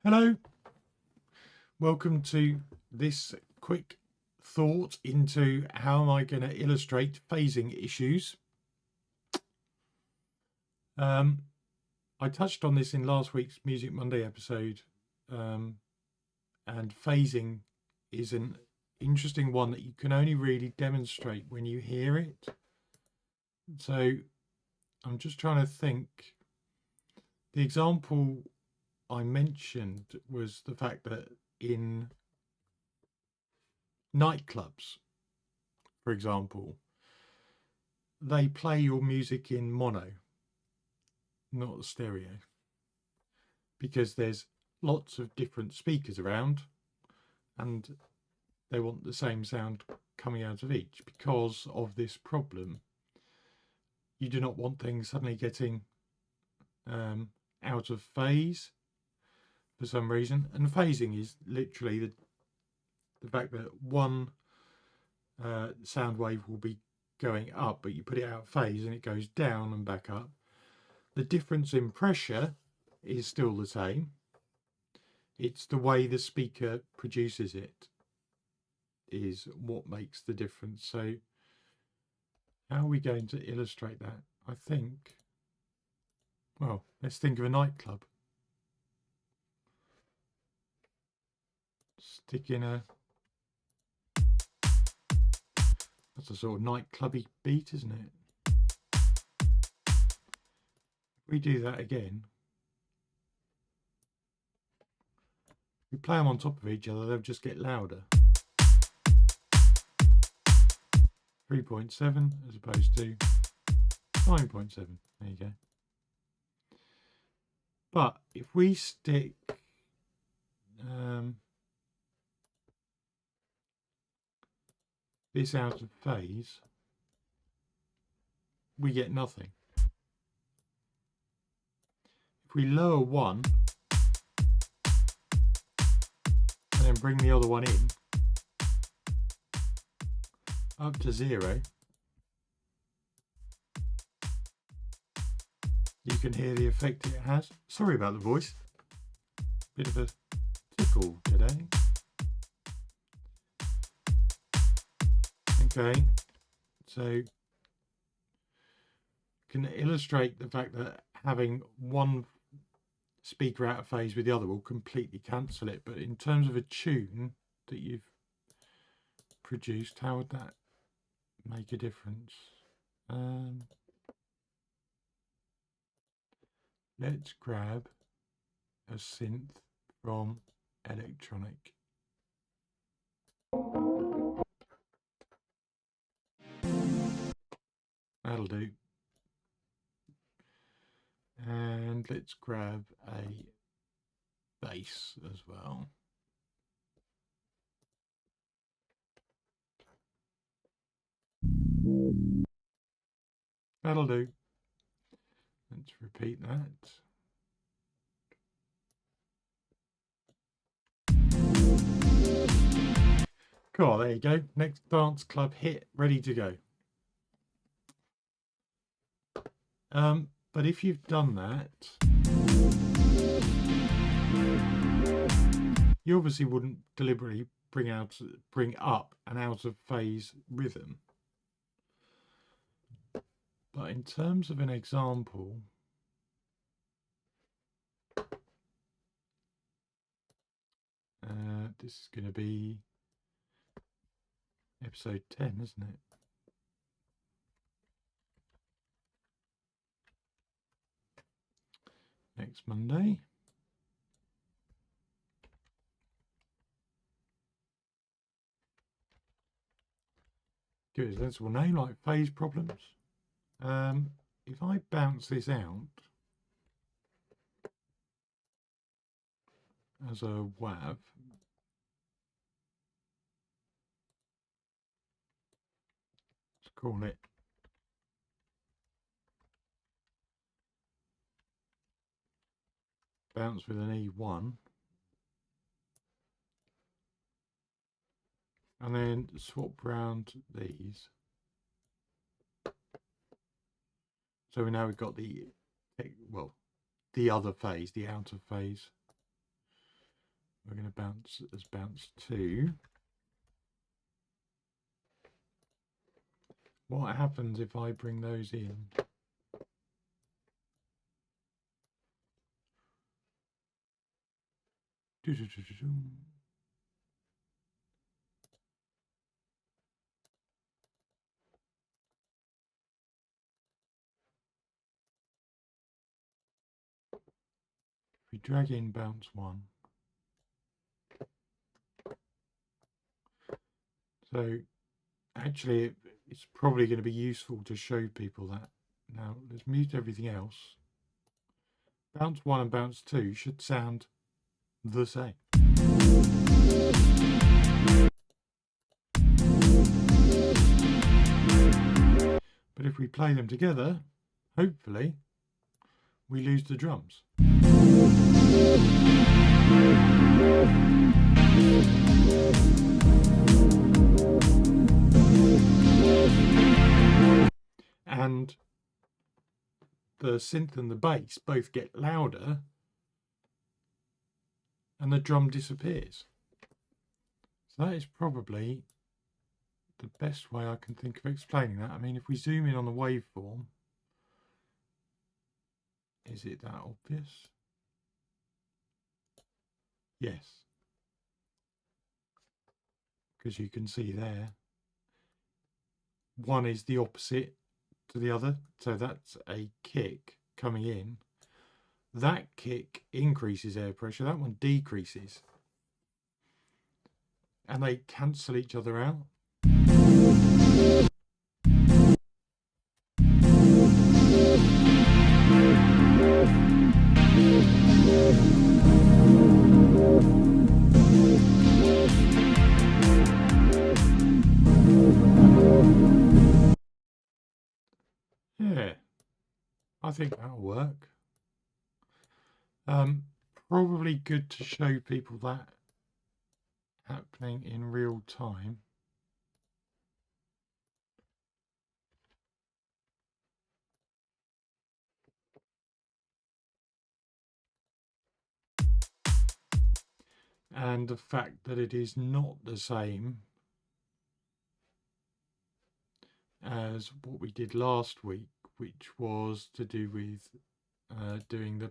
Hello, welcome to this quick thought into how am I going to illustrate phasing issues. I touched on this in last week's Music Monday episode, and phasing is an interesting one that you can only really demonstrate when you hear it. So I'm just trying to think. The example I mentioned was the fact that in nightclubs, for example, they play your music in mono, not stereo, because there's lots of different speakers around and they want the same sound coming out of each. Because of this problem, you do not want things suddenly getting out of phase for some reason. And phasing is literally the fact that one sound wave will be going up, but you put it out of phase and it goes down and back up. The difference in pressure is still the same. It's the way the speaker produces it is what makes the difference. So how are we going to illustrate that? I think, well, let's think of a nightclub. Stick in that's a sort of nightclubby beat, isn't it? If we do that again, we play them on top of each other, they'll just get louder. 3.7 as opposed to 9.7. There you go. But if we stick this out of phase, we get nothing. If we lower one and then bring the other one in up to 0, you can hear the effect it has. Sorry about the voice, bit of a tickle today. Okay, so can illustrate the fact that having one speaker out of phase with the other will completely cancel it. But in terms of a tune that you've produced, how would that make a difference? Let's grab a synth from electronic. That'll do. And let's grab a bass as well. That'll do. Let's repeat that. Cool, there you go. Next dance club hit, ready to go. But if you've done that, you obviously wouldn't deliberately bring up an out of phase rhythm. But in terms of an example, this is going to be episode 10, isn't it? Next Monday. Give it a sensible name like phase problems. If I bounce this out as a WAV, let's call it bounce with an E1, and then swap round these. So now we've got the other phase, the out of phase. we're going to bounce as bounce 2. What happens if I bring those in? We drag in bounce 1. So actually it's probably going to be useful to show people that. Now let's mute everything else. Bounce 1 and bounce 2 should sound the same. But if we play them together, hopefully we lose the drums. And the synth and the bass both get louder and the drum disappears. So that is probably the best way I can think of explaining that. I mean, if we zoom in on the waveform, is it that obvious? Yes. Because you can see there, one is the opposite to the other. So that's a kick coming in. That kick increases air pressure, that one decreases. And they cancel each other out. Yeah, I think that'll work. Probably good to show people that happening in real time. And the fact that it is not the same as what we did last week, which was to do with doing the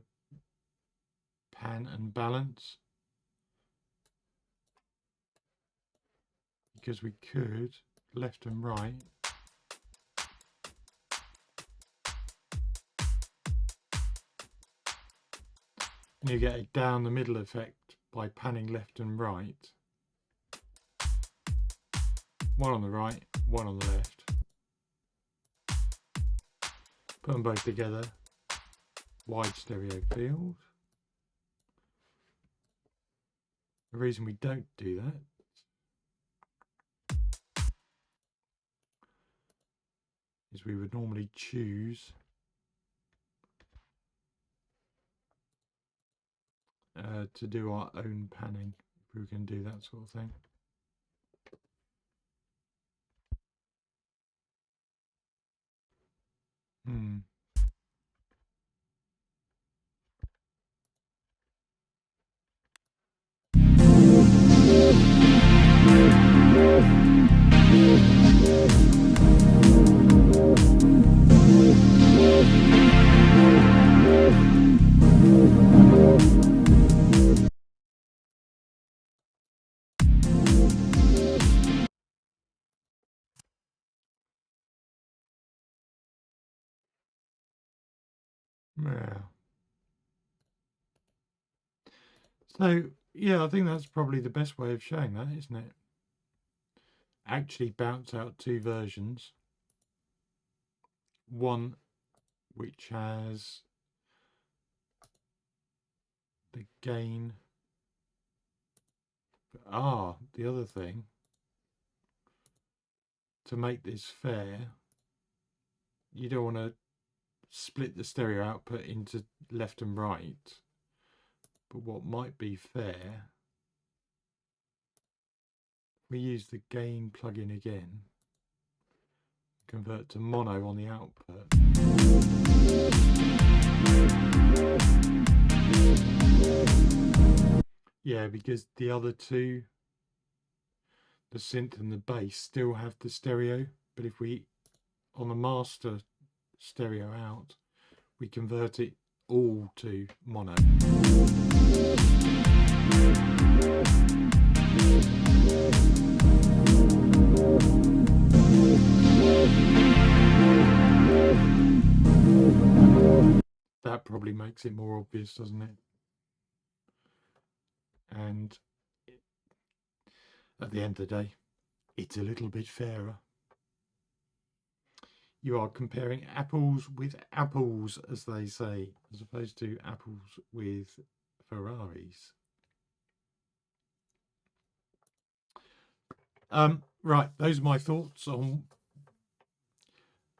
pan and balance, because we could left and right and you get a down the middle effect by panning left and right, one on the right, one on the left. Put them both together, wide stereo field. The reason we don't do that is we would normally choose to do our own panning if we can do that sort of thing. Yeah. So, yeah, I think that's probably the best way of showing that, isn't it? Actually bounce out 2 versions. One which has the gain. The other thing, to make this fair, you don't want to split the stereo output into left and right. But what might be fair, we use the gain plugin again, convert to mono on the output. Yeah, because the other two, the synth and the bass, still have the stereo. But if we, on the master stereo out, we convert it all to mono. That probably makes it more obvious, doesn't it? And at the end of the day, it's a little bit fairer. You are comparing apples with apples, as they say, as opposed to apples with Ferraris. Right, those are my thoughts on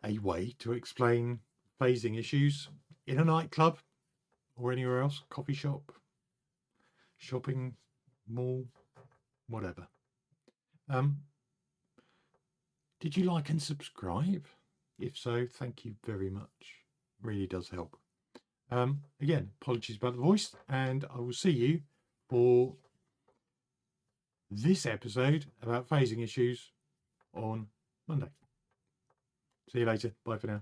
a way to explain phasing issues in a nightclub or anywhere else, coffee shop, shopping mall, whatever. Did you like and subscribe? If so, thank you very much. Really does help. Again, apologies about the voice, and I will see you for this episode about phasing issues on Monday. See you later. Bye for now.